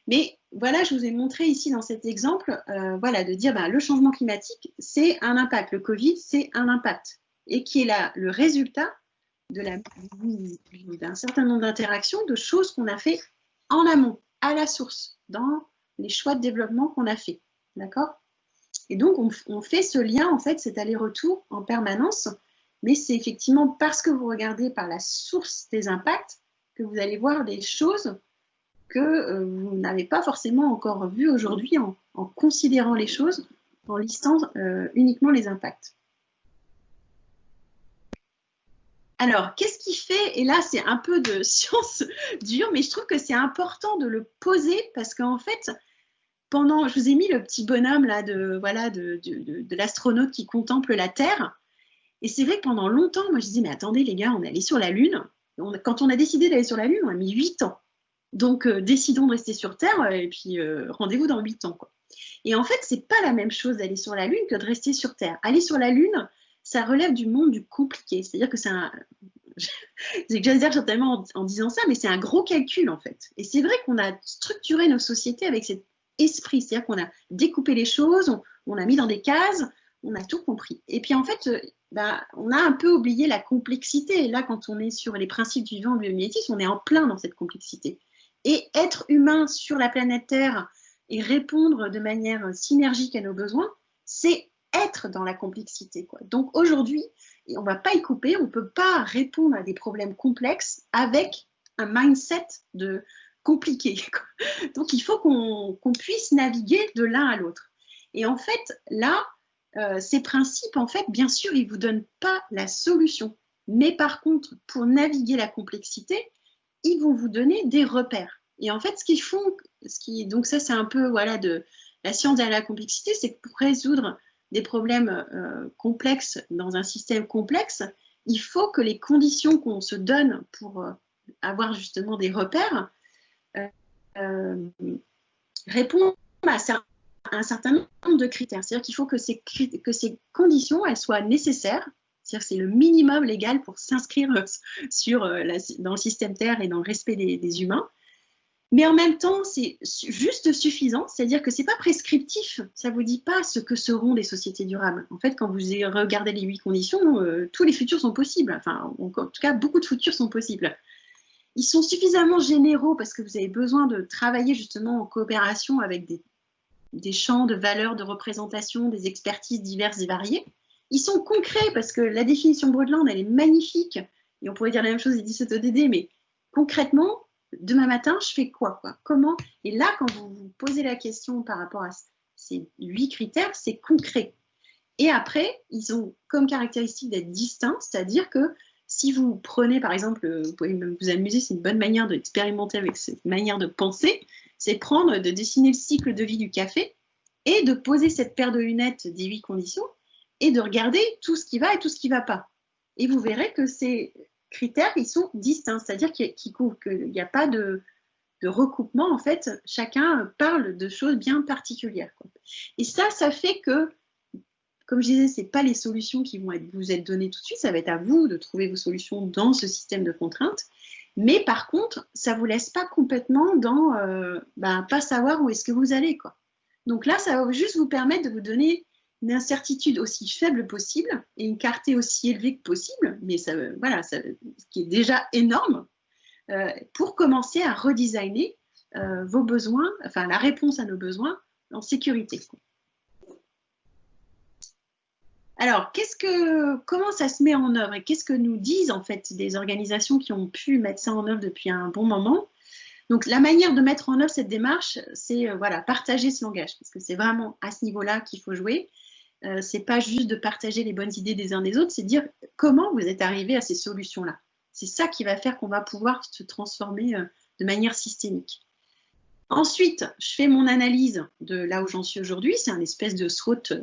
Mais voilà, je vous ai montré ici dans cet exemple, voilà, de dire, ben, le changement climatique, c'est un impact. Le Covid, c'est un impact. Et qui est là le résultat d'un certain nombre d'interactions, de choses qu'on a fait en amont, à la source, dans les choix de développement qu'on a fait. D'accord? Et donc, on fait ce lien, en fait, cet aller-retour en permanence. Mais c'est effectivement parce que vous regardez par la source des impacts que vous allez voir des choses que vous n'avez pas forcément encore vues aujourd'hui en considérant les choses, en listant uniquement les impacts. Alors, qu'est-ce qui fait, et là c'est un peu de science dure, mais je trouve que c'est important de le poser parce qu'en fait, je vous ai mis le petit bonhomme là de l'astronaute qui contemple la Terre. Et c'est vrai que pendant longtemps, moi je disais, mais attendez les gars, on est allé sur la Lune. Quand on a décidé d'aller sur la Lune, on a mis 8 ans. Donc décidons de rester sur Terre et puis rendez-vous dans 8 ans, quoi. Et en fait, c'est pas la même chose d'aller sur la Lune que de rester sur Terre. Aller sur la Lune, ça relève du monde du compliqué. C'est-à-dire que c'est un... J'exagère certainement en disant ça, mais c'est un gros calcul en fait. Et c'est vrai qu'on a structuré nos sociétés avec cet esprit. C'est-à-dire qu'on a découpé les choses, on a mis dans des cases, on a tout compris. Et puis en fait, on a un peu oublié la complexité. Et là, quand on est sur les principes du vivant, biomimétisme, on est en plein dans cette complexité. Et être humain sur la planète Terre et répondre de manière synergique à nos besoins, c'est être dans la complexité, quoi. Donc aujourd'hui, on ne va pas y couper, on ne peut pas répondre à des problèmes complexes avec un mindset de compliqué, quoi. Donc il faut qu'on puisse naviguer de l'un à l'autre. Et en fait, là, ces principes, en fait, bien sûr, ils ne vous donnent pas la solution. Mais par contre, pour naviguer la complexité, ils vont vous donner des repères. Et en fait, ce qu'ils font, donc ça, c'est un peu de la science derrière la complexité, c'est que pour résoudre des problèmes complexes dans un système complexe, il faut que les conditions qu'on se donne pour avoir justement des repères répondent à un certain nombre de critères. C'est-à-dire qu'il faut que ces conditions, elles soient nécessaires. C'est-à-dire que c'est le minimum légal pour s'inscrire dans le système Terre et dans le respect des humains. Mais en même temps, c'est juste suffisant, c'est-à-dire que ce n'est pas prescriptif, ça ne vous dit pas ce que seront des sociétés durables. En fait, quand vous regardez les 8 conditions, tous les futurs sont possibles, enfin, en tout cas, beaucoup de futurs sont possibles. Ils sont suffisamment généraux parce que vous avez besoin de travailler justement en coopération avec des champs de valeurs, de représentation, des expertises diverses et variées. Ils sont concrets parce que la définition Broadland, elle est magnifique, et on pourrait dire la même chose des 17 ODD, mais concrètement, demain matin, je fais quoi? Comment? Et là, quand vous vous posez la question par rapport à ces 8 critères, c'est concret. Et après, ils ont comme caractéristique d'être distincts, c'est-à-dire que si vous prenez, par exemple, vous pouvez même vous amuser, c'est une bonne manière d'expérimenter avec cette manière de penser, c'est de dessiner le cycle de vie du café et de poser cette paire de lunettes des 8 conditions et de regarder tout ce qui va et tout ce qui ne va pas. Et vous verrez que ces critères, ils sont distincts, c'est-à-dire qu'il n'y a pas de recoupement. En fait, chacun parle de choses bien particulières, quoi. Et ça fait que, comme je disais, ce n'est pas les solutions qui vont vous être données tout de suite, ça va être à vous de trouver vos solutions dans ce système de contraintes. Mais par contre, ça ne vous laisse pas complètement dans pas savoir où est-ce que vous allez, quoi. Donc là, ça va juste vous permettre de vous donner une incertitude aussi faible possible et une clarté aussi élevée que possible, mais ce qui est déjà énorme, pour commencer à redesigner vos besoins, enfin la réponse à nos besoins en sécurité. Alors, comment ça se met en œuvre et qu'est-ce que nous disent en fait des organisations qui ont pu mettre ça en œuvre depuis un bon moment? Donc, la manière de mettre en œuvre cette démarche, c'est partager ce langage, parce que c'est vraiment à ce niveau-là qu'il faut jouer. C'est pas juste de partager les bonnes idées des uns des autres, c'est dire comment vous êtes arrivé à ces solutions-là. C'est ça qui va faire qu'on va pouvoir se transformer de manière systémique. Ensuite, je fais mon analyse de là où j'en suis aujourd'hui. C'est un espèce de SWOT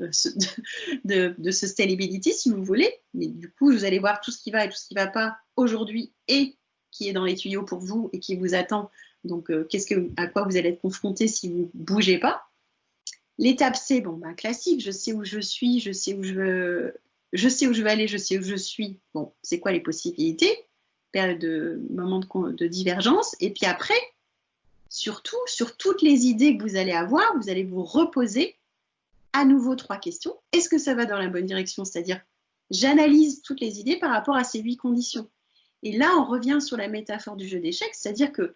de sustainability, si vous voulez. Mais du coup, vous allez voir tout ce qui va et tout ce qui ne va pas aujourd'hui et qui est dans les tuyaux pour vous et qui vous attend. Donc, à quoi vous allez être confronté si vous ne bougez pas. L'étape C, classique, je sais où je suis, je sais où je veux aller, je sais où je suis. Bon, c'est quoi les possibilités? Période de moment de divergence. Et puis après, surtout, sur toutes les idées que vous allez avoir, vous allez vous reposer à nouveau 3 questions. Est-ce que ça va dans la bonne direction? C'est-à-dire, j'analyse toutes les idées par rapport à ces 8 conditions. Et là, on revient sur la métaphore du jeu d'échecs, c'est-à-dire que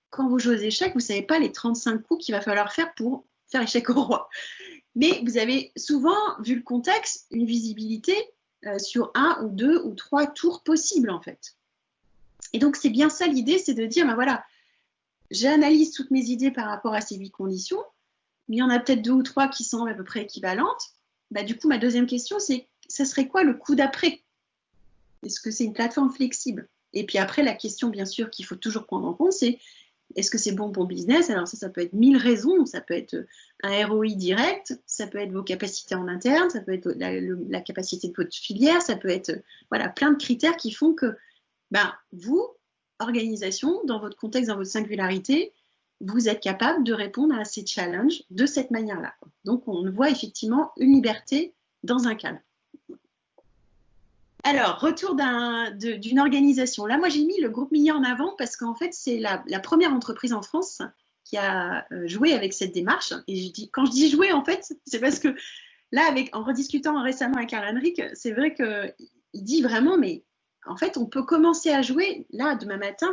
quand vous jouez aux échecs, vous ne savez pas les 35 coups qu'il va falloir faire pour faire échec au roi. Mais vous avez souvent, vu le contexte, une visibilité sur 1 ou 2 ou 3 tours possibles, en fait. Et donc, c'est bien ça l'idée, c'est de dire, j'analyse toutes mes idées par rapport à ces 8 conditions, mais il y en a peut-être 2 ou 3 qui sont à peu près équivalentes. Du coup, ma deuxième question, c'est, ça serait quoi le coup d'après? Est-ce que c'est une plateforme flexible? Et puis après, la question, bien sûr, qu'il faut toujours prendre en compte, c'est est-ce que c'est bon pour le business? Alors ça peut être 1000 raisons, ça peut être un ROI direct, ça peut être vos capacités en interne, ça peut être la capacité de votre filière, ça peut être plein de critères qui font que vous, organisation, dans votre contexte, dans votre singularité, vous êtes capable de répondre à ces challenges de cette manière-là. Donc on voit effectivement une liberté dans un cadre. Alors, retour d'une organisation. Là, moi, j'ai mis le groupe Millet en avant parce qu'en fait, c'est la première entreprise en France qui a joué avec cette démarche. Et quand je dis jouer, en fait, c'est parce que là, en rediscutant récemment avec Karl-Henrik, c'est vrai qu'il dit vraiment, mais en fait, on peut commencer à jouer, là, demain matin,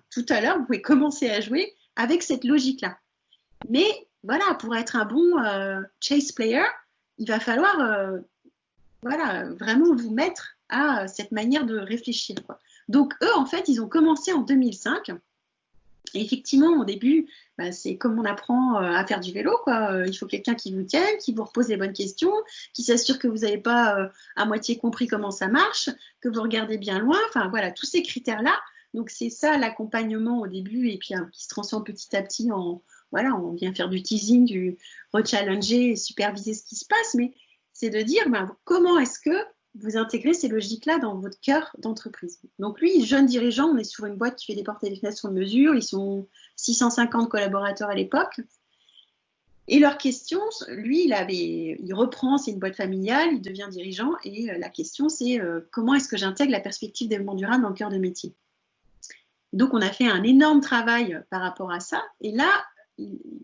tout à l'heure, vous pouvez commencer à jouer avec cette logique-là. Mais voilà, pour être un bon chase player, il va falloir vraiment vous mettre à cette manière de réfléchir, quoi. Donc, eux, en fait, ils ont commencé en 2005. Et effectivement, au début, c'est comme on apprend à faire du vélo, quoi. Il faut quelqu'un qui vous tienne, qui vous repose les bonnes questions, qui s'assure que vous n'avez pas à moitié compris comment ça marche, que vous regardez bien loin. Enfin, voilà, tous ces critères-là. Donc, c'est ça l'accompagnement au début, et puis qui se transforme petit à petit en, voilà, on vient faire du teasing, du rechallenger, superviser ce qui se passe, mais c'est de dire comment est-ce que vous intégrez ces logiques-là dans votre cœur d'entreprise. Donc lui, jeune dirigeant, on est sur une boîte qui fait des portes et des fenêtres sur mesure, ils sont 650 collaborateurs à l'époque, et leur question, lui, il reprend, c'est une boîte familiale, il devient dirigeant, et la question c'est comment est-ce que j'intègre la perspective développement durable dans le cœur de métier. Donc on a fait un énorme travail par rapport à ça, et là,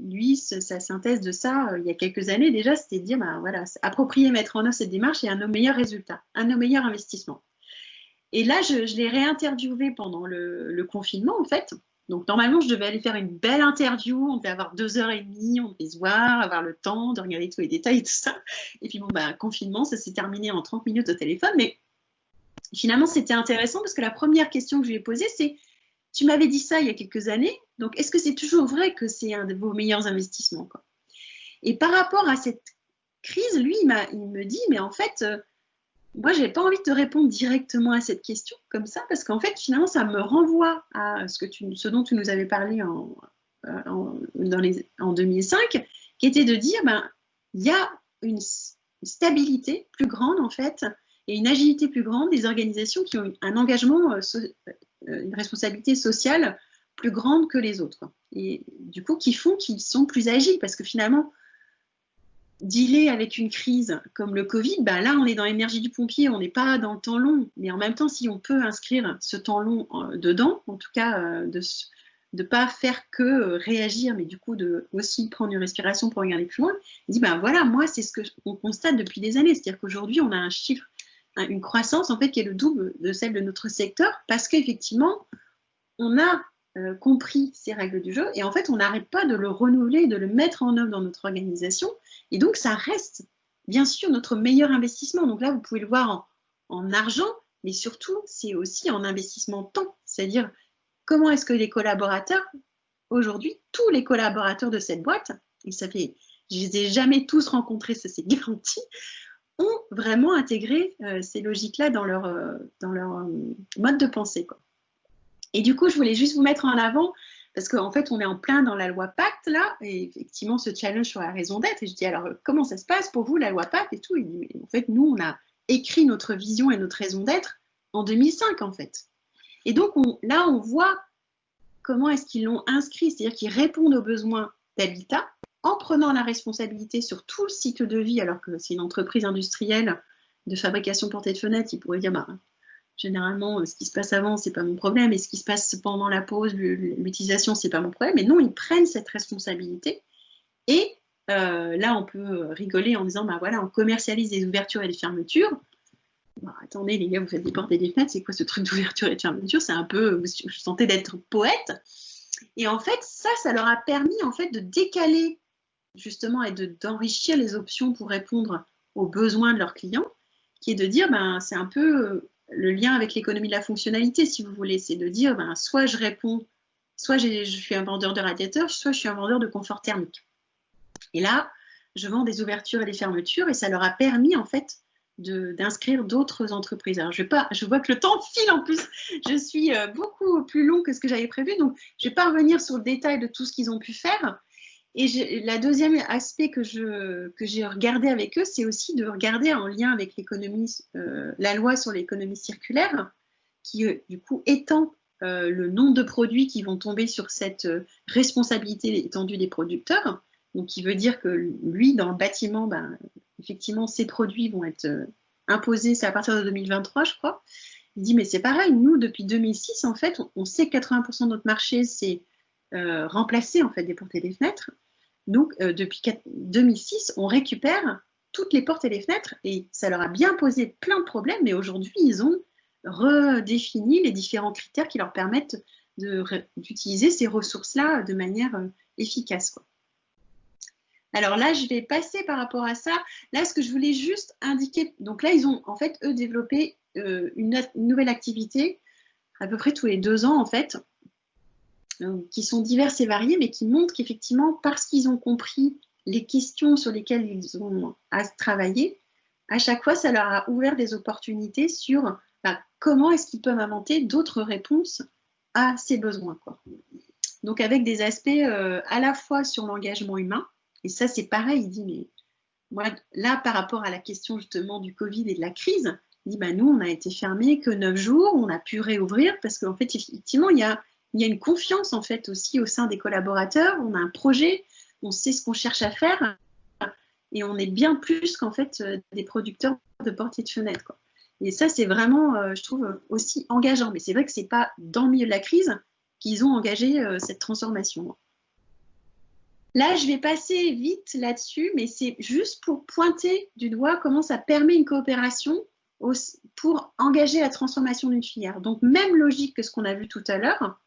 lui, sa synthèse de ça, il y a quelques années déjà, c'était de dire, voilà, approprier, mettre en œuvre cette démarche et un de nos meilleurs résultats, un de nos meilleurs investissements. Et là, je l'ai réinterviewé pendant le confinement, en fait. Donc, normalement, je devais aller faire une belle interview, on devait avoir 2h30, on devait se voir, avoir le temps de regarder tous les détails et tout ça. Et puis, confinement, ça s'est terminé en 30 minutes au téléphone, mais finalement, c'était intéressant parce que la première question que je lui ai posée, c'est, tu m'avais dit ça il y a quelques années, donc est-ce que c'est toujours vrai que c'est un de vos meilleurs investissements, quoi? Et par rapport à cette crise, lui, il me dit, mais en fait, moi, je n'ai pas envie de te répondre directement à cette question comme ça, parce qu'en fait, finalement, ça me renvoie à ce dont tu nous avais parlé en 2005, qui était de dire, il y a une stabilité plus grande, en fait, et une agilité plus grande des organisations qui ont un engagement, une responsabilité sociale plus grande que les autres, quoi. Et du coup, qui font qu'ils sont plus agiles, parce que finalement, dealer avec une crise comme le Covid, là, on est dans l'énergie du pompier, on n'est pas dans le temps long, mais en même temps, si on peut inscrire ce temps long dedans, en tout cas, de ne pas faire que réagir, mais du coup, de aussi prendre une respiration pour regarder plus loin, il dit, voilà, moi, c'est ce qu'on constate depuis des années, c'est-à-dire qu'aujourd'hui, on a un chiffre, une croissance, en fait, qui est le double de celle de notre secteur, parce qu'effectivement, on a compris ces règles du jeu, et en fait, on n'arrête pas de le renouveler, de le mettre en œuvre dans notre organisation, et donc, ça reste, bien sûr, notre meilleur investissement. Donc là, vous pouvez le voir en argent, mais surtout, c'est aussi en investissement temps. C'est-à-dire, comment est-ce que les collaborateurs, aujourd'hui, tous les collaborateurs de cette boîte, et je ne les ai jamais tous rencontrés, ça c'est garanti, ont vraiment intégré ces logiques-là dans leur mode de pensée, quoi. Et du coup, je voulais juste vous mettre en avant, parce qu'en fait, on est en plein dans la loi Pacte, là, et effectivement, ce challenge sur la raison d'être. Et je dis, alors, comment ça se passe pour vous, la loi Pacte et tout? Il dit, mais en fait, nous, on a écrit notre vision et notre raison d'être en 2005, en fait. Et donc, là, on voit comment est-ce qu'ils l'ont inscrit, c'est-à-dire qu'ils répondent aux besoins d'habitat en prenant la responsabilité sur tout le cycle de vie, alors que c'est une entreprise industrielle de fabrication portée de fenêtres, ils pourraient dire, généralement, ce qui se passe avant, c'est pas mon problème, et ce qui se passe pendant la pause, l'utilisation, c'est pas mon problème. Mais non, ils prennent cette responsabilité. Et là, on peut rigoler en disant, voilà, on commercialise des ouvertures et des fermetures. Attendez, les gars, vous faites des portes et des fenêtres, c'est quoi ce truc d'ouverture et de fermeture? C'est un peu, vous sentez d'être poète. Et en fait, ça leur a permis en fait de décaler justement et d'enrichir les options pour répondre aux besoins de leurs clients, qui est de dire, c'est un peu le lien avec l'économie de la fonctionnalité, si vous voulez, c'est de dire, soit je réponds, soit je suis un vendeur de radiateurs, soit je suis un vendeur de confort thermique. Et là, je vends des ouvertures et des fermetures, et ça leur a permis, en fait, d'inscrire d'autres entreprises. Alors, je vois que le temps file en plus, je suis beaucoup plus long que ce que j'avais prévu, donc je ne vais pas revenir sur le détail de tout ce qu'ils ont pu faire. Et la deuxième aspect que j'ai regardé avec eux, c'est aussi de regarder en lien avec l'économie, la loi sur l'économie circulaire, qui du coup étend le nombre de produits qui vont tomber sur cette responsabilité étendue des producteurs. Donc, qui veut dire que lui, dans le bâtiment, effectivement, ces produits vont être imposés, c'est à partir de 2023, je crois. Il dit, mais c'est pareil, nous, depuis 2006, en fait, on sait que 80% de notre marché, c'est remplacer, en fait, des portes et des fenêtres. Donc, depuis 2006, on récupère toutes les portes et les fenêtres, et ça leur a bien posé plein de problèmes, mais aujourd'hui, ils ont redéfini les différents critères qui leur permettent d'utiliser ces ressources-là de manière efficace, quoi. Alors là, je vais passer par rapport à ça. Là, ce que je voulais juste indiquer, donc là, ils ont en fait, eux, développé une nouvelle activité à peu près tous les 2 ans, en fait, qui sont diverses et variées, mais qui montrent qu'effectivement, parce qu'ils ont compris les questions sur lesquelles ils ont à travailler, à chaque fois, ça leur a ouvert des opportunités sur comment est-ce qu'ils peuvent inventer d'autres réponses à ces besoins, quoi. Donc, avec des aspects à la fois sur l'engagement humain, et ça, c'est pareil, il dit, mais moi, là, par rapport à la question justement du Covid et de la crise, il dit, nous, on a été fermés que 9 jours, on a pu réouvrir parce qu'en fait, effectivement, il y a une confiance en fait aussi au sein des collaborateurs, on a un projet, on sait ce qu'on cherche à faire et on est bien plus qu'en fait des producteurs de portes et de fenêtres, quoi. Et ça, c'est vraiment, je trouve, aussi engageant. Mais c'est vrai que ce n'est pas dans le milieu de la crise qu'ils ont engagé cette transformation. Là, je vais passer vite là-dessus, mais c'est juste pour pointer du doigt comment ça permet une coopération pour engager la transformation d'une filière. Donc, même logique que ce qu'on a vu tout à l'heure,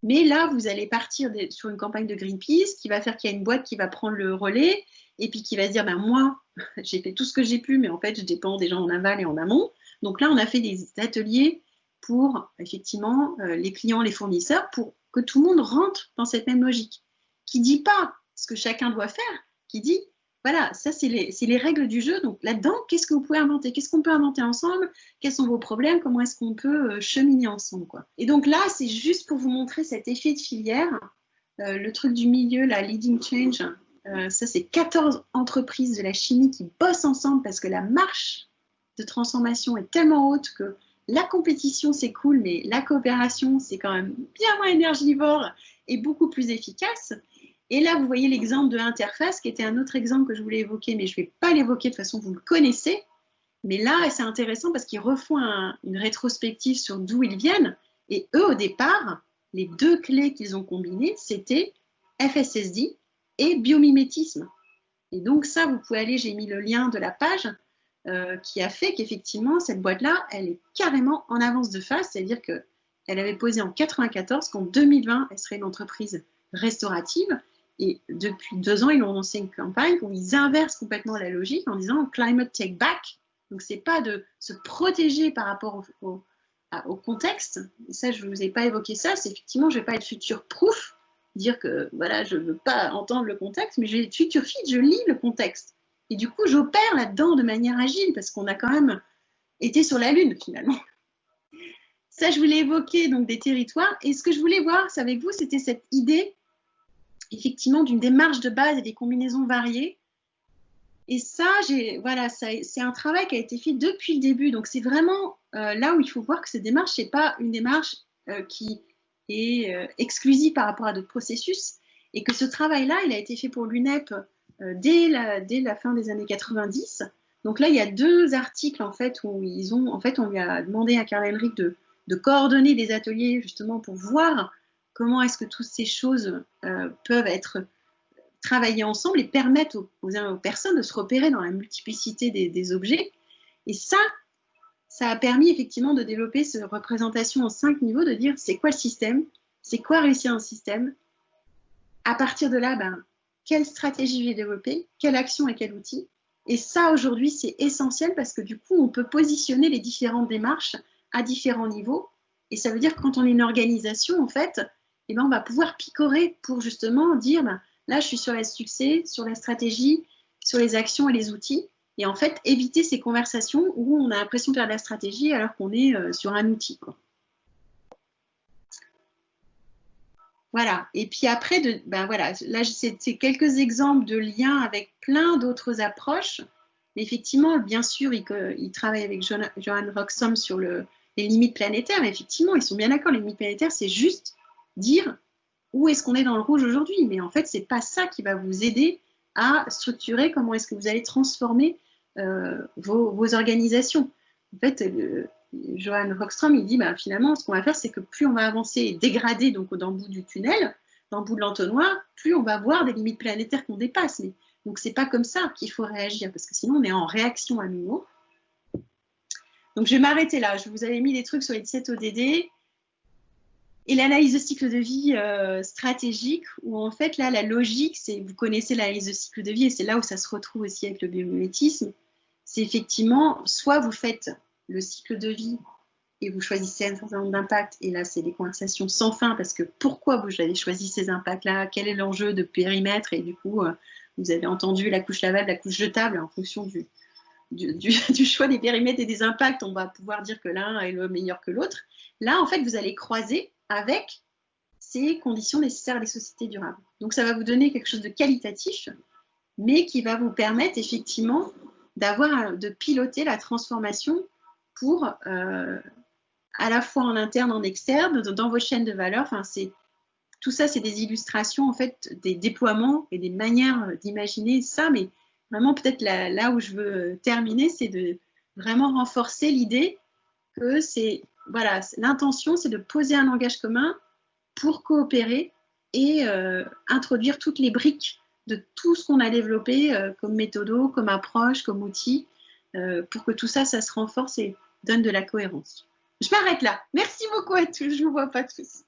mais là, vous allez partir sur une campagne de Greenpeace qui va faire qu'il y a une boîte qui va prendre le relais et puis qui va se dire, moi, j'ai fait tout ce que j'ai pu, mais en fait, je dépends des gens en aval et en amont. Donc là, on a fait des ateliers pour, effectivement, les clients, les fournisseurs, pour que tout le monde rentre dans cette même logique. Qui ne dit pas ce que chacun doit faire, qui dit, voilà, ça, c'est les règles du jeu. Donc là-dedans, qu'est-ce que vous pouvez inventer? Qu'est-ce qu'on peut inventer ensemble? Quels sont vos problèmes? Comment est-ce qu'on peut cheminer ensemble, quoi. Et donc là, c'est juste pour vous montrer cet effet de filière. Le truc du milieu, la Leading Change, ça, c'est 14 entreprises de la chimie qui bossent ensemble parce que la marche de transformation est tellement haute que la compétition, c'est cool, mais la coopération, c'est quand même bien moins énergivore et beaucoup plus efficace. Et là, vous voyez l'exemple de Interface, qui était un autre exemple que je voulais évoquer, mais je ne vais pas l'évoquer, de toute façon, vous le connaissez. Mais là, c'est intéressant parce qu'ils refont une rétrospective sur d'où ils viennent. Et eux, au départ, les 2 clés qu'ils ont combinées, c'était FSSD et biomimétisme. Et donc ça, vous pouvez aller, j'ai mis le lien de la page, qui a fait qu'effectivement, cette boîte-là, elle est carrément en avance de phase, c'est-à-dire qu'elle avait posé en 1994 qu'en 2020, elle serait une entreprise restaurative. Et depuis 2 ans, ils ont lancé une campagne où ils inversent complètement la logique en disant Climate Take Back. Donc, ce n'est pas de se protéger par rapport au contexte. Et ça, je ne vous ai pas évoqué ça. C'est effectivement, je ne vais pas être future-proof, dire que voilà, je ne veux pas entendre le contexte, mais je vais être future-fit, je lis le contexte. Et du coup, j'opère là-dedans de manière agile parce qu'on a quand même été sur la Lune, finalement. Ça, je voulais évoquer donc des territoires. Et ce que je voulais voir avec vous, c'était cette idée effectivement d'une démarche de base et des combinaisons variées. Et ça, voilà, c'est un travail qui a été fait depuis le début. Donc, c'est vraiment là où il faut voir que cette démarche, ce n'est pas une démarche qui est exclusive par rapport à d'autres processus. Et que ce travail-là, il a été fait pour l'UNEP dès la fin des années 90. Donc là, il y a 2 articles, en fait, où on lui a demandé à Carl-Henric de coordonner des ateliers, justement, pour voir comment est-ce que toutes ces choses peuvent être travaillées ensemble et permettre aux personnes de se repérer dans la multiplicité des objets. Et ça a permis effectivement de développer cette représentation en 5 niveaux, de dire c'est quoi le système, c'est quoi réussir un système. À partir de là, quelle stratégie j'ai développée, quelle action et quel outil. Et ça, aujourd'hui, c'est essentiel parce que du coup, on peut positionner les différentes démarches à différents niveaux. Et ça veut dire que quand on est une organisation, en fait, on va pouvoir picorer pour justement dire, là, je suis sur le succès, sur la stratégie, sur les actions et les outils. Et en fait, éviter ces conversations où on a l'impression de faire de la stratégie alors qu'on est sur un outil, quoi. Voilà. Et puis après, voilà, là, c'est quelques exemples de liens avec plein d'autres approches. Mais effectivement, bien sûr, il travaille avec Johan Rockström sur les limites planétaires. Mais effectivement, ils sont bien d'accord. Les limites planétaires, c'est juste dire où est-ce qu'on est dans le rouge aujourd'hui. Mais en fait, ce n'est pas ça qui va vous aider à structurer comment est-ce que vous allez transformer vos organisations. En fait, Johan Rockström, il dit finalement, ce qu'on va faire, c'est que plus on va avancer et dégrader donc, dans le bout du tunnel, dans le bout de l'entonnoir, plus on va voir des limites planétaires qu'on dépasse. Mais Donc, c'est pas comme ça qu'il faut réagir, parce que sinon, on est en réaction à nouveau. Donc, je vais m'arrêter là. Je vous avais mis des trucs sur les 17 ODD. Et l'analyse de cycle de vie stratégique, où en fait, là, la logique, c'est, vous connaissez l'analyse de cycle de vie, et c'est là où ça se retrouve aussi avec le biomimétisme, c'est effectivement, soit vous faites le cycle de vie et vous choisissez un certain nombre d'impacts, et là, c'est des conversations sans fin, parce que pourquoi vous avez choisi ces impacts-là, quel est l'enjeu de périmètre, et du coup, vous avez entendu la couche lavable, la couche jetable, en fonction du choix des périmètres et des impacts, on va pouvoir dire que l'un est le meilleur que l'autre. Là, en fait, vous allez croiser avec ces conditions nécessaires à des sociétés durables. Donc, ça va vous donner quelque chose de qualitatif, mais qui va vous permettre effectivement de piloter la transformation pour, à la fois en interne, en externe, dans vos chaînes de valeur. Enfin, tout ça, c'est des illustrations, en fait, des déploiements et des manières d'imaginer ça, mais vraiment, peut-être là où je veux terminer, c'est de vraiment renforcer l'idée que voilà, l'intention, c'est de poser un langage commun pour coopérer et introduire toutes les briques de tout ce qu'on a développé comme méthodo, comme approche, comme outil, pour que tout ça, ça se renforce et donne de la cohérence. Je m'arrête là. Merci beaucoup à tous. Je ne vous vois pas tous.